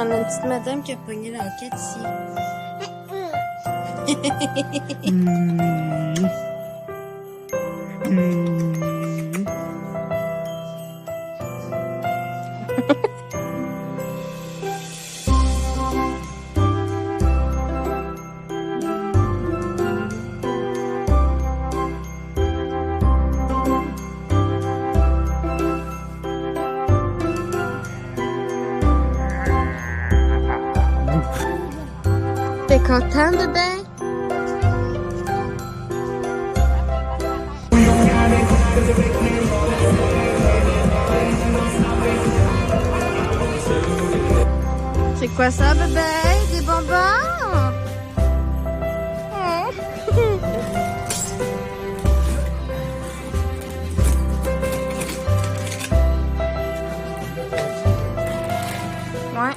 On a une petite madame qui a pogné la roquette ici. T'es content, bébé? C'est quoi ça, bébé? Des bonbons? Ouais.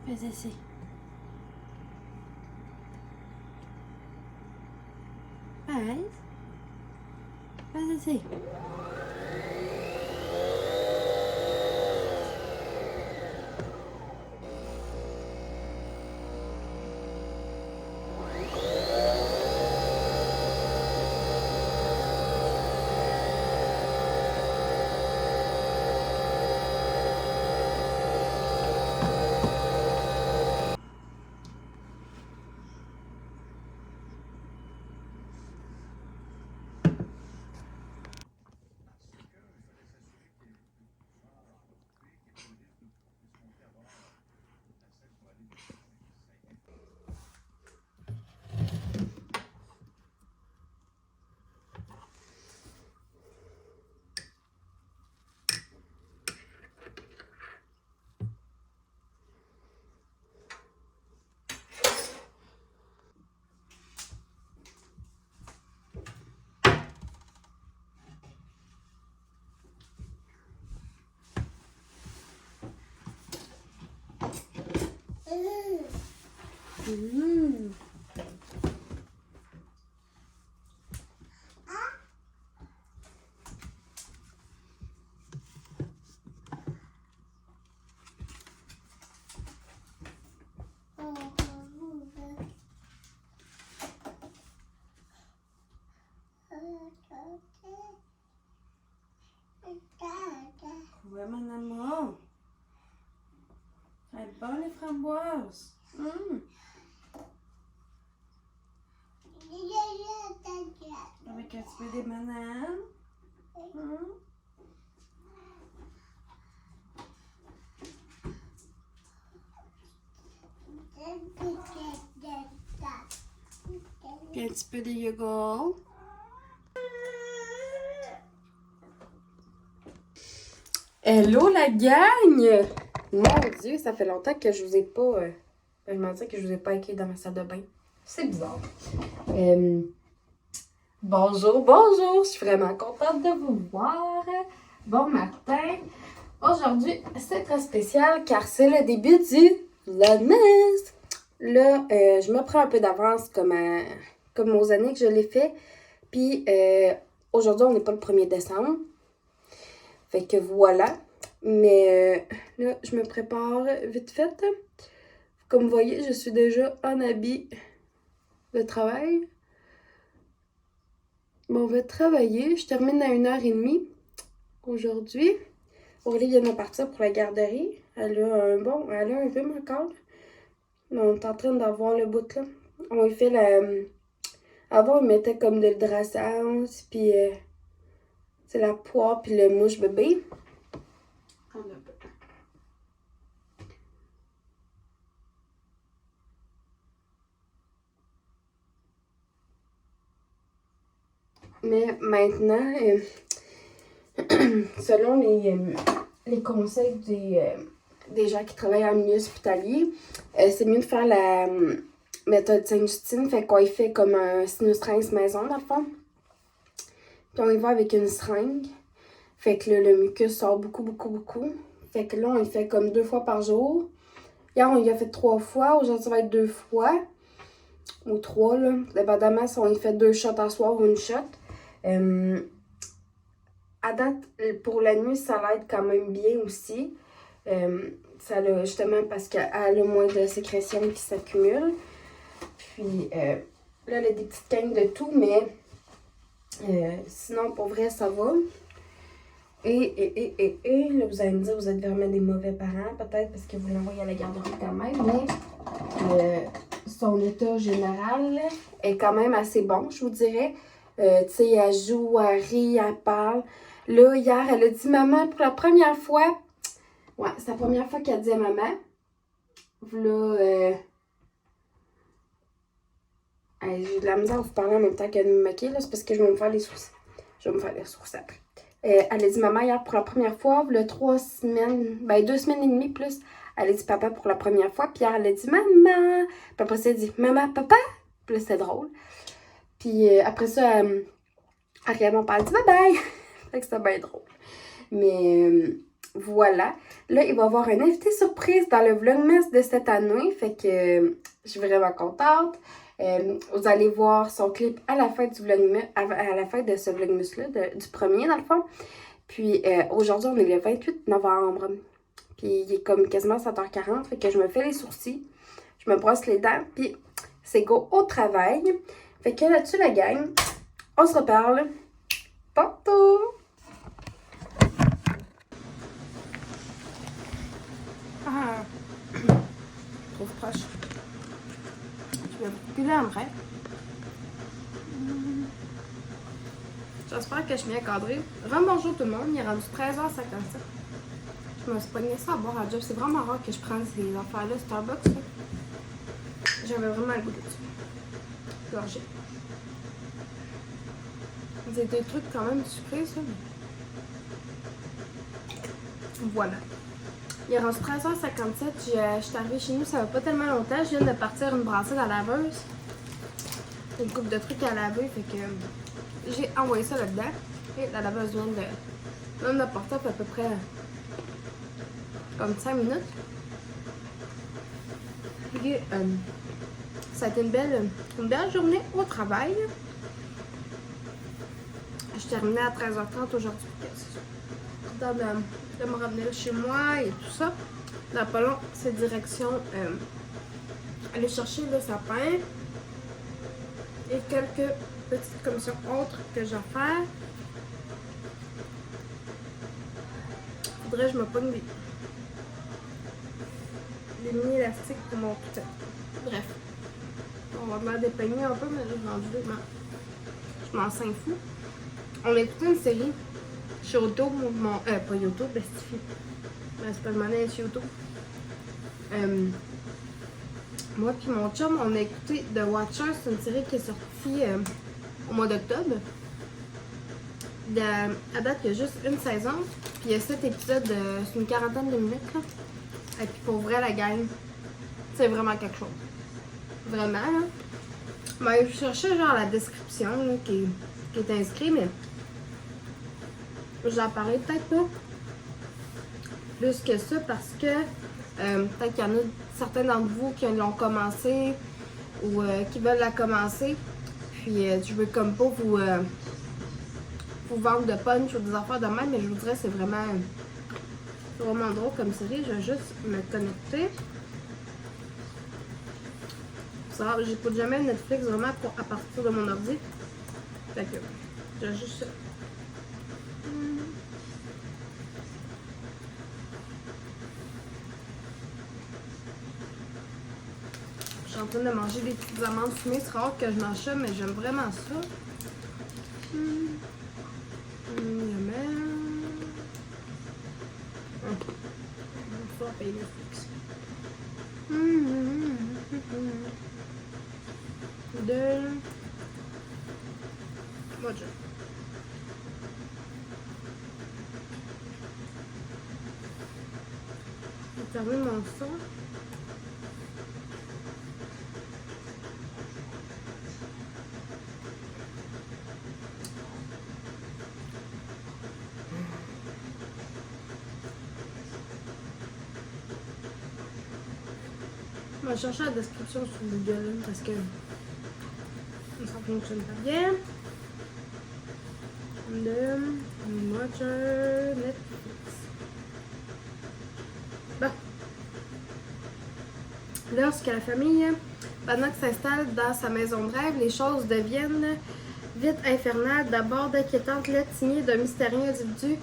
Fais ici. Fais ici. Ouais, mon amour. Ça va être bon, les framboises. Avec un petit peu des bananes. Puis un petit peu de yogourt. Hello la gang! Mon Dieu, ça fait longtemps que je vous ai pas... je m'en dis que je vous ai pas accueilli dans ma salle de bain. C'est bizarre. Bonjour, bonjour! Je suis vraiment contente de vous voir. Bon matin. Aujourd'hui, c'est très spécial car c'est le début du Vlogmas. Là, je me prends un peu d'avance comme aux années que je l'ai fait. Puis, aujourd'hui, on n'est pas le 1er décembre. Fait que voilà. Mais là, je me prépare vite fait. Comme vous voyez, je suis déjà en habit de travail. Bon, on va travailler. Je termine à 1h30 aujourd'hui. Aurélie vient de partir pour la garderie. Elle a un rhume encore. On est en train d'avoir le bout là. On lui fait avant, on mettait comme de l'hydrascence, puis c'est la poire, puis le mouche bébé. Mais maintenant, selon les conseils des gens qui travaillent en milieu hospitalier, c'est mieux de faire la méthode Sainte-Justine. Fait qu'on y fait comme un sinus-rince maison, dans le fond. Puis on y va avec une seringue. Fait que là, le mucus sort beaucoup. Fait que là, on y fait comme 2 fois par jour. Hier, on y a fait 3 fois. Aujourd'hui, ça va être 2 fois. Ou 3, là. Dépendamment si on y fait 2 shots à soir ou une shot. À date, pour la nuit, ça l'aide quand même bien aussi. Ça l'a justement parce qu'elle a moins de sécrétions qui s'accumulent. Puis là, elle a des petites cannes de tout, mais sinon, pour vrai, ça va. Et là, vous allez me dire, vous êtes vraiment des mauvais parents, peut-être parce que vous l'envoyez à la garderie quand même, mais son état général est quand même assez bon, je vous dirais. Tu sais, elle joue, elle rit, elle parle. Là, hier, elle a dit maman pour la première fois. Ouais, c'est la première fois qu'elle dit à maman. Là, j'ai de la misère à vous parler en même temps qu'elle me maquille, là, c'est parce que je vais me faire les sourcils. Je vais me faire les sourcils après. Elle a dit maman hier pour la première fois. Là, 3 semaines, 2 semaines et demie plus. Elle a dit papa pour la première fois. Puis hier, elle a dit maman. Puis après ça, elle a dit maman, papa. Puis là, c'était drôle. Puis après ça, elle regarde mon père, elle dit bye bye. Fait que c'était bien drôle. Mais voilà. Là, il va y avoir un invité surprise dans le Vlogmas de cette année. Fait que je suis vraiment contente. Vous allez voir son clip à la fin du Vlogmas, à la fin de ce Vlogmas-là, du premier dans le fond. Puis aujourd'hui, on est le 28 novembre. Puis il est comme quasiment 7h40. Fait que je me fais les sourcils. Je me brosse les dents. Puis c'est go au travail. Fait que là-dessus, la gang, on se reparle tantôt! Ah! Trop proche. Je vais couper là après. J'espère que je suis bien cadrée. Bonjour tout le monde, il est rendu 13h57. Je me suis pogné ça à boire à job. C'est vraiment rare que je prenne ces affaires-là, Starbucks. Là. J'avais vraiment le goût de ça. Gorgé. C'est des trucs quand même sucrés, ça. Voilà. Il est rendu 13h57. Je suis arrivée chez nous, ça va pas tellement longtemps. Je viens de partir une brassée dans la laveuse. Une coupe de trucs à laver, fait que j'ai envoyé ça là-dedans. Et la laveuse vient de porter à peu près comme 5 minutes. Puis ça a été une belle journée au travail. Je terminais à 13h30 aujourd'hui. De me ramener chez moi et tout ça. Dans pas long, c'est direction aller chercher le sapin et quelques petites commissions autres que j'ai à faire. Faudrait que je me pogne des mini élastiques pour mon putain. Bref, on va me dépeigner un peu, mais là, je m'en sens fou. On a écouté une série sur YouTube, pas YouTube, Bestifie. C'est pas le monnaie sur YouTube. Moi puis mon chum, on a écouté The Watcher, c'est une série qui est sortie au mois d'octobre. À date, il y a juste une saison, puis il y a 7 épisodes, c'est une quarantaine de minutes. Là. Et puis pour vrai, la gang, c'est vraiment quelque chose. Vraiment, là. Ben, je cherchais genre la description là, qui est inscrite, mais j'en parlais peut-être pas plus que ça parce que peut-être qu'il y en a certains d'entre vous qui l'ont commencé ou qui veulent la commencer. Puis je veux comme pas vous vendre de punch ou des affaires de même, mais je vous dirais c'est vraiment drôle comme série. Je vais juste me connecter. J'écoute jamais Netflix vraiment à partir de mon ordi. Fait que je vais juste. Je suis en train de manger des petites amandes fumées. C'est rare que je mange ça, mais j'aime vraiment ça. On va payer Netflix. fermer mon son. On va chercher la description sur Google parce que ça fonctionne pas bien. De Watcher Netflix. Bon. Lorsque la famille Bannock s'installe dans sa maison de rêve, les choses deviennent vite infernales. D'abord d'inquiétantes lettres signées d'un mystérieux individu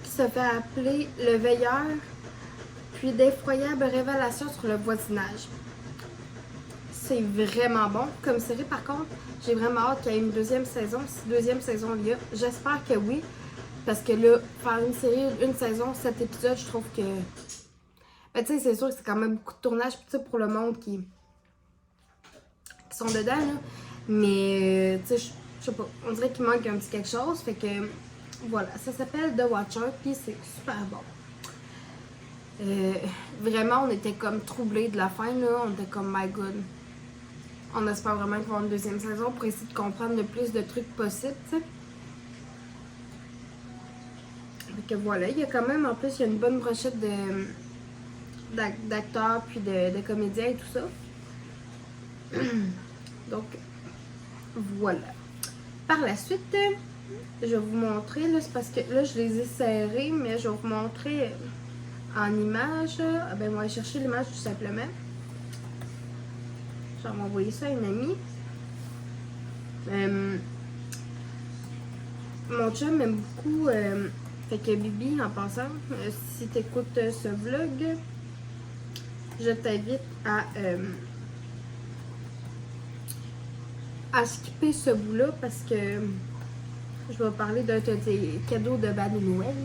qui se fait appeler le Veilleur, puis d'effroyables révélations sur le voisinage. C'est vraiment bon comme série. Par contre, j'ai vraiment hâte qu'il y ait une deuxième saison. Si deuxième saison il y a, j'espère que oui. Parce que là, faire une série, une saison, 7 épisodes, je trouve que... Ben, tu sais, c'est sûr que c'est quand même beaucoup de tournage pour le monde qui sont dedans, là. Mais, tu sais, je sais pas, on dirait qu'il manque un petit quelque chose. Fait que, voilà, ça s'appelle The Watcher, puis c'est super bon. Vraiment, on était comme troublés de la fin, là. On était comme, my god. On espère vraiment qu'il va y avoir une deuxième saison pour essayer de comprendre le plus de trucs possibles, tu sais. Fait que voilà, il y a quand même, en plus, il y a une bonne brochette d'acteurs puis de comédiens et tout ça. Donc, voilà. Par la suite, je vais vous montrer, là, c'est parce que là, je les ai serrés, mais je vais vous montrer en image. Ah ben, on va aller chercher l'image tout simplement. Je vais m'envoyer ça à une amie. Mon chum aime beaucoup... fait que Bibi, en passant, si tu écoutes ce vlog, je t'invite à skipper ce bout-là parce que je vais parler d'un de tes cadeaux de bas de Noël.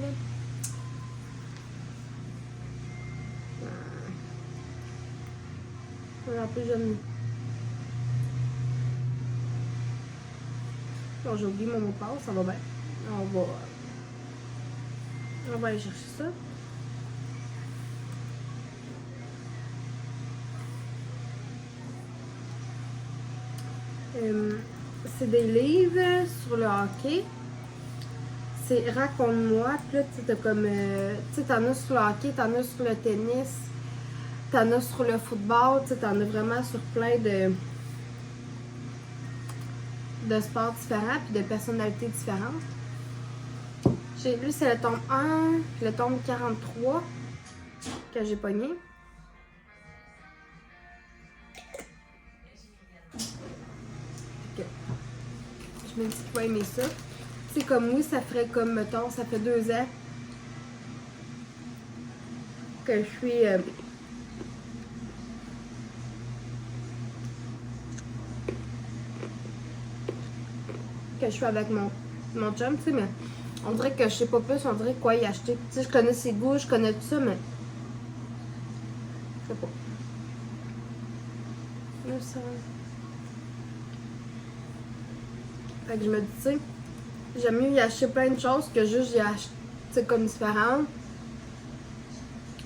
En plus, j'aime... Bon, j'ai oublié mon mot de passe, ça va bien. On va aller chercher ça. C'est des livres sur le hockey. C'est Raconte-moi. Puis là, tu sais, comme. Tu sais, t'en as sur le hockey, t'en as sur le tennis, t'en as sur le football, tu sais, t'en as vraiment sur plein de sports différents puis de personnalités différentes. Lui, c'est le tome 1, puis le tome 43 que j'ai pogné. Okay. Je me dis qu'il va aimer ça. C'est comme oui, ça ferait comme, mettons, ça fait 2 ans que je suis... que je suis avec mon chum, tu sais, mais on dirait que je sais pas plus, on dirait quoi y acheter. Tu sais, je connais ses goûts, je connais tout ça, mais je sais pas. Là, ça... Fait que je me dis, tu sais, j'aime mieux y acheter plein de choses que juste y acheter, tu sais, comme différentes.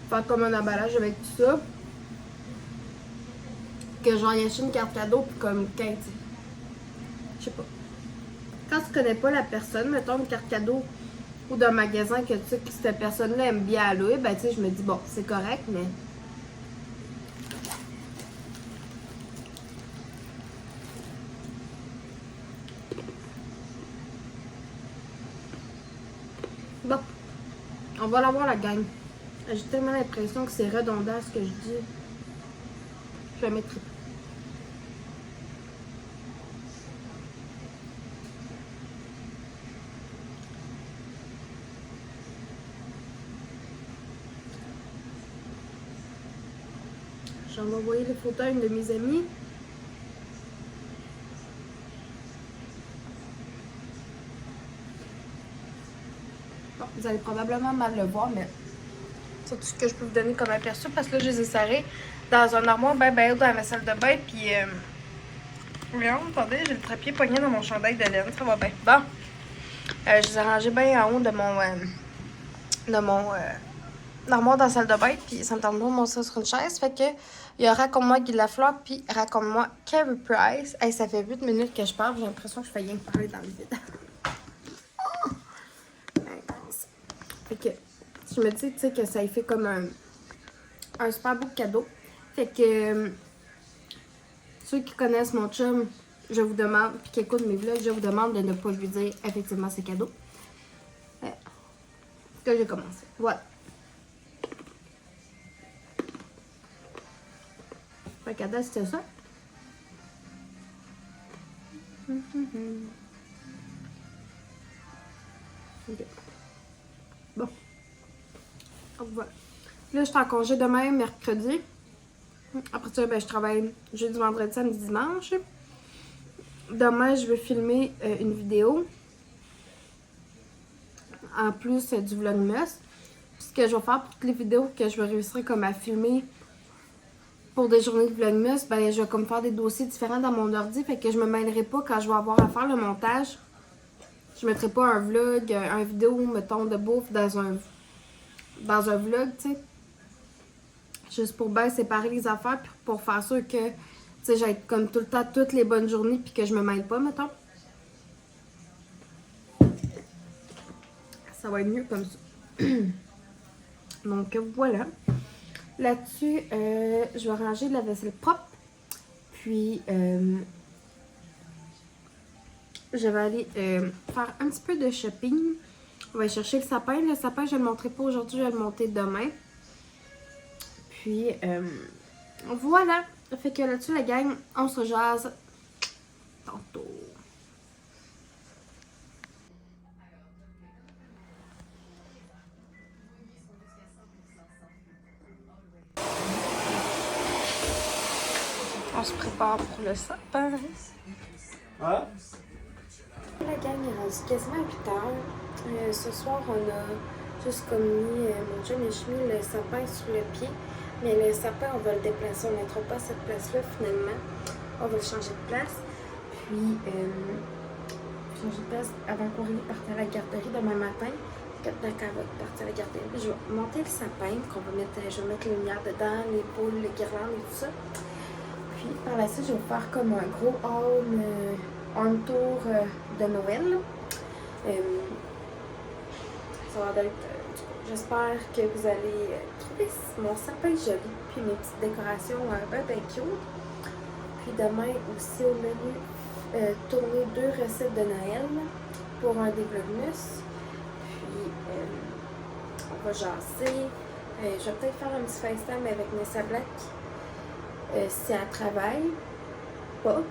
Faire comme un emballage avec tout ça. Que genre y acheter une carte cadeau puis comme 15. Je sais pas. Quand tu connais pas la personne, mettons une carte cadeau ou d'un magasin que tu sais que cette personne-là aime bien aller, ben tu sais, je me dis bon, c'est correct, mais. Bon, on va l'avoir la gang. J'ai tellement l'impression que c'est redondant ce que je dis. Je vais mettre. J'en vais envoyer les photos à une de mes amies. Bon, vous allez probablement mal le voir, mais c'est tout ce que je peux vous donner comme aperçu parce que là, je les ai serrés dans un armoire ben haut dans ma salle de bain. Puis, attendez, j'ai le trépied pogné dans mon chandail de laine. Ça va bien. Bon, je les ai rangés bien en haut de l'armoire dans la salle de bain, puis ça me tente pas de monter ça sur une chaise. Fait que il y a Raconte-moi Guy Lafleur, puis Raconte-moi Carey Price. Hey, ça fait 8 minutes que je parle, j'ai l'impression que je fais rien que parler dans le vide. Fait que je me dis, tu sais, que ça y fait comme un super beau cadeau. Fait que ceux qui connaissent mon chum, je vous demande, puis qui écoutent mes vlogs, je vous demande de ne pas lui dire effectivement c'est cadeau. Que j'ai commencé. Voilà. Fait qu'à date, c'était ça. Ok. Bon. Donc, voilà. Là, je suis en congé demain, mercredi. Après ça, ben, je travaille jeudi, vendredi, samedi, dimanche. Demain, je vais filmer une vidéo. En plus du vlogmas. Ce que je vais faire pour toutes les vidéos que je vais réussir comme à filmer pour des journées de vlogmas, ben, je vais comme faire des dossiers différents dans mon ordi. Fait que je me mêlerai pas quand je vais avoir à faire le montage. Je mettrai pas un vlog, un vidéo, mettons, de bouffe dans un vlog, tu sais. Juste pour bien séparer les affaires, puis pour faire sûr que, tu sais, j'ai comme tout le temps toutes les bonnes journées, puis que je me mêle pas, mettons. Ça va être mieux comme ça. Donc, voilà. Là-dessus, je vais ranger la vaisselle propre. Puis, je vais aller faire un petit peu de shopping. On va aller chercher le sapin. Le sapin, je ne le montrerai pas aujourd'hui, je vais le monter demain. Puis, voilà. Fait que là-dessus, la gang, on se jase tantôt. On se prépare pour le sapin. Ah. La gang est rendue quasiment 8 heures. Ce soir, on a juste comme mis, mon chum et je mis le sapin sur le pied. Mais le sapin, on va le déplacer. On ne mettra pas à cette place-là finalement. On va le changer de place. Puis, changer de place avant qu'on parte à la garderie demain matin. Quand on va partir à la garderie, je vais monter le sapin. Qu'on va mettre, je vais mettre les lumières dedans, les boules, les guirlandes et tout ça. Puis par la suite, je vais faire comme un gros home tour de Noël. Ça va être. J'espère que vous allez trouver mon sapin joli. Puis mes petites décorations bien cute. Puis demain aussi au menu, tourner 2 recettes de Noël pour un des vlogmas. Puis on va jaser. Je vais peut-être faire un petit FaceTime avec Nessa Black. Si elle travaille, pas.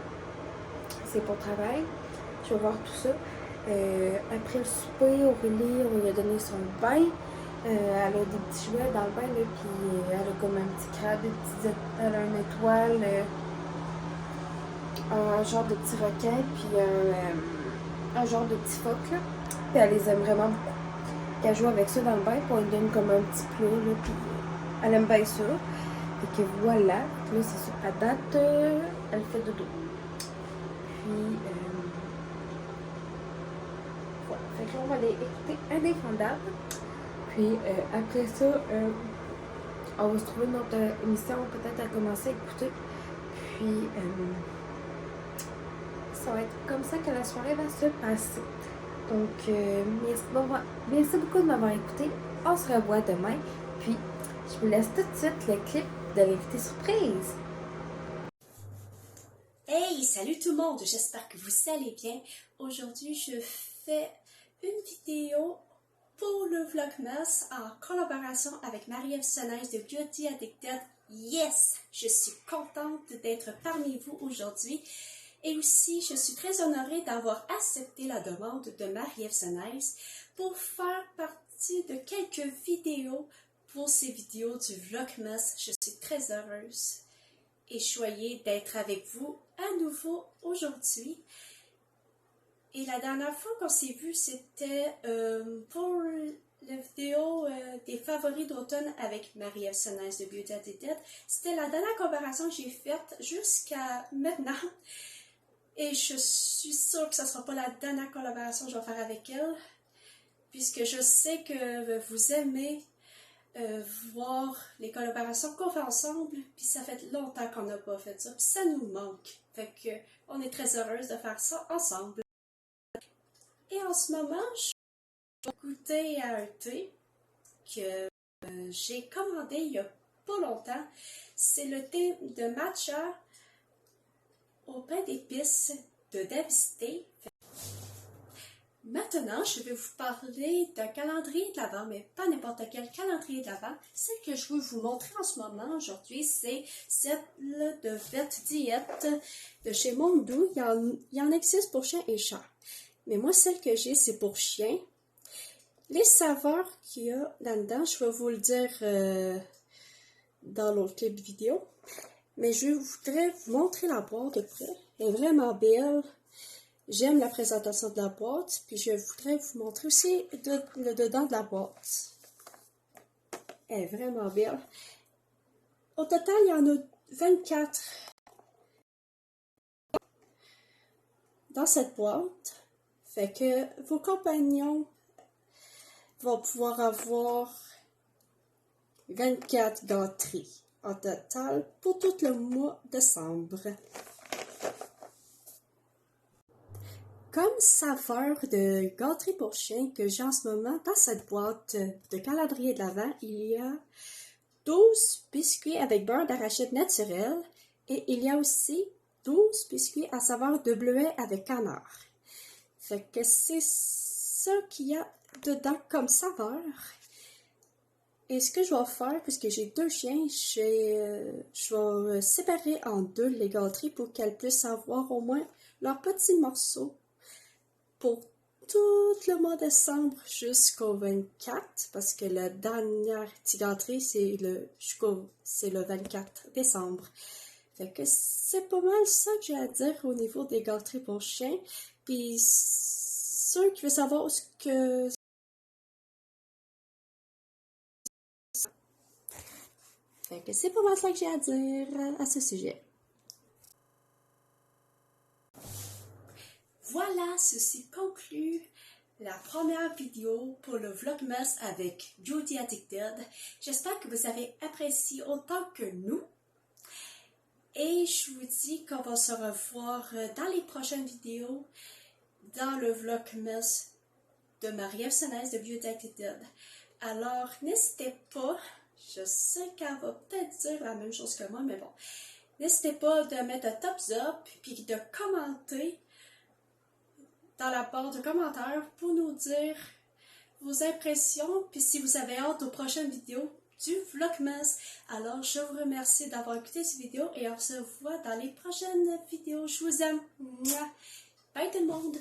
C'est pour travail. Je vais voir tout ça. Après le souper, Aurélie, on lui a donné son bain. Elle a des petits jouets dans le bain, là, puis elle a comme un petit crabe, elle a une étoile, un genre de petit requin, puis un genre de petit phoque, là. Puis elle les aime vraiment beaucoup. Elle joue avec ça dans le bain, puis on lui donne comme un petit plat, là, puis elle aime bien ça. Fait que voilà, là c'est ça. À date, elle fait dodo. Puis, voilà. Fait que là, on va aller écouter Indéfendable. Puis, après ça, on va se trouver notre émission peut-être à commencer à écouter. Puis, ça va être comme ça que la soirée va se passer. Donc, merci beaucoup de m'avoir écouté. On se revoit demain. Puis, je vous laisse tout de suite le clip de l'invité surprise. Hey, salut tout le monde, j'espère que vous allez bien. Aujourd'hui, je fais une vidéo pour le Vlogmas en collaboration avec Marie-Ève Sonnaise de Beauty Addicted. Yes, je suis contente d'être parmi vous aujourd'hui. Et aussi, je suis très honorée d'avoir accepté la demande de Marie-Ève Sonnaise pour faire partie de quelques vidéos pour ces vidéos du Vlogmas. Je suis très heureuse et choyée d'être avec vous à nouveau aujourd'hui. Et la dernière fois qu'on s'est vu, c'était pour la vidéo des favoris d'automne avec Marie-Ève Sonnaise de Beauty Addicted. C'était la dernière collaboration que j'ai faite jusqu'à maintenant. Et je suis sûre que ce ne sera pas la dernière collaboration que je vais faire avec elle, puisque je sais que vous aimez voir les collaborations qu'on fait ensemble, puis ça fait longtemps qu'on n'a pas fait ça, puis ça nous manque. Fait que on est très heureuse de faire ça ensemble. Et en ce moment, je vais goûter à un thé que j'ai commandé il y a pas longtemps. C'est le thé de matcha au pain d'épices de Davis Tea. Maintenant, je vais vous parler d'un calendrier de l'Avent, mais pas n'importe quel calendrier de l'Avent. Celle que je veux vous montrer en ce moment aujourd'hui, c'est celle de Vet Diet de chez Mondou. Il y en existe pour chien et chat. Mais moi, celle que j'ai, c'est pour chien. Les saveurs qu'il y a là-dedans, je vais vous le dire dans l'autre clip vidéo. Mais je voudrais vous montrer la boîte de près. Elle est vraiment belle. J'aime la présentation de la boîte, puis je voudrais vous montrer aussi le dedans de la boîte. Elle est vraiment belle. Au total, il y en a 24 dans cette boîte. Fait que vos compagnons vont pouvoir avoir 24 gâteries en total pour tout le mois de décembre. Comme saveur de gâterie pour chien que j'ai en ce moment dans cette boîte de calendrier de l'Avent, il y a 12 biscuits avec beurre d'arachide naturel et il y a aussi 12 biscuits à saveur de bleuet avec canard. Fait que c'est ça qu'il y a dedans comme saveur. Et ce que je vais faire, puisque j'ai deux chiens, je vais séparer en deux les gâteries pour qu'elles puissent avoir au moins leurs petits morceaux pour tout le mois de décembre jusqu'au 24, parce que la dernière petite gâterie, c'est le 24 décembre. Fait que c'est pas mal ça que j'ai à dire au niveau des gâteries pour chiens. Puis ceux qui veulent savoir ce que... Fait que c'est pas mal ça que j'ai à dire à ce sujet. Voilà, ceci conclut la première vidéo pour le Vlogmas avec Beauty Addicted. J'espère que vous avez apprécié autant que nous. Et je vous dis qu'on va se revoir dans les prochaines vidéos dans le Vlogmas de Marie-Ève Senaise de Beauty Addicted. Alors, n'hésitez pas, je sais qu'elle va peut-être dire la même chose que moi, mais bon. N'hésitez pas de mettre un thumbs up puis de commenter dans la barre de commentaires pour nous dire vos impressions, puis si vous avez hâte aux prochaines vidéos du Vlogmas. Alors, je vous remercie d'avoir écouté cette vidéo et on se voit dans les prochaines vidéos. Je vous aime. Bye tout le monde!